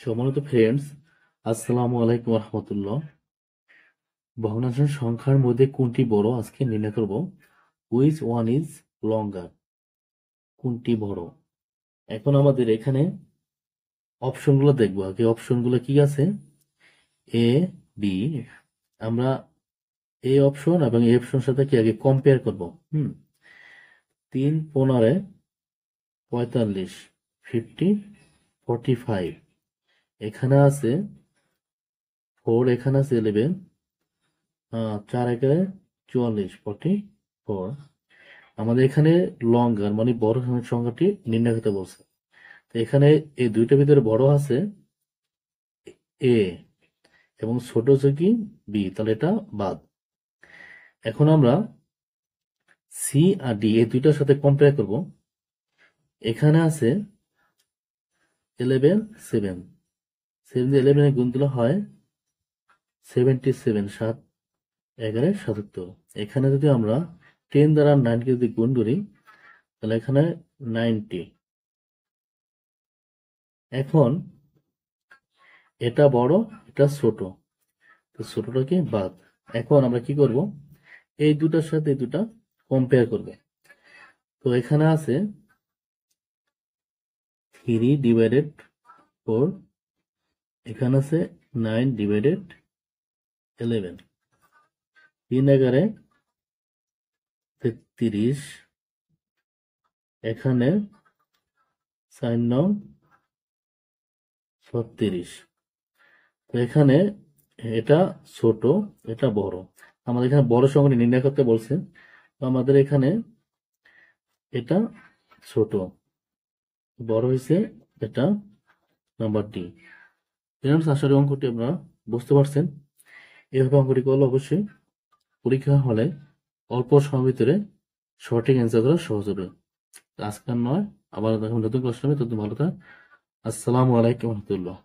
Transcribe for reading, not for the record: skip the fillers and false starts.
সম্মানিত ফ্রেন্ডস, আসসালামু আলাইকুম রহমতুল্লাহ। ভগ্নাংশ সংখ্যার মধ্যে কোনটি বড় আজকে নির্ণয় করব। হুইচ ওয়ান ইজ লঙ্গার, কোনটি বড়। এখন আমাদের এখানে অপশনগুলো দেখবো। আগে অপশনগুলো কি আছে, এ বি। আমরা এ অপশন এবং এ অপশন সাথে কি আগে কম্পেয়ার করব। 3 15 45, 50 45। এখানে আছে 4, এখানে আছে 11, 4 44, 44। আমাদের এখানে লঙ্গার মানে বড় সংখ্যাটি নির্ণয় করতে বলছে। তো এখানে এই দুইটার ভিতরে বড় আছে এ এবং ছোট হচ্ছে কি বি, তাহলে এটা বাদ। এখন আমরা সি আর ডি এই দুইটার সাথে কম্পেয়ার করব। এখানে আছে 11 7, 7 দিয়ে 11 গুণ দিলে হয় 77, 7 11 77। এখানে যদি আমরা 10 দ্বারা 9 কে যদি গুণ করি তাহলে এখানে 90। এখন এটা বড়, এটা ছোট, তো ছোটটাকে বাদ। এখন আমরা কি করব, এই দুটার সাথে এই দুটা কম্পেয়ার করব। তো এখানে আছে 3/4, এখানে আছে 9/11, 3 11 33, এখানে 4 9 36। তো এখানে এটা ছোট, এটা বড়। আমাদের এখানে বড় সংখ্যাটি নির্ণয় করতে বলছে। তো আমাদের এখানে এটা ছোট, বড় হয়েছে এটা, নাম্বার ডি। ফ্রেন্ডস, আশা করি অঙ্কটি আপনারা বুঝতে পারছেন। এভাবে অঙ্কটি করলে অবশ্যই পরীক্ষা হলে অল্প সময়ের ভিতরে সঠিক অ্যান্সার করা সহজ হবে। আজকাল নয়, আবার নতুন ক্লাস হবে। তত ভালো থাক। আসসালামু আলাইকুম রহমতুল্লাহ।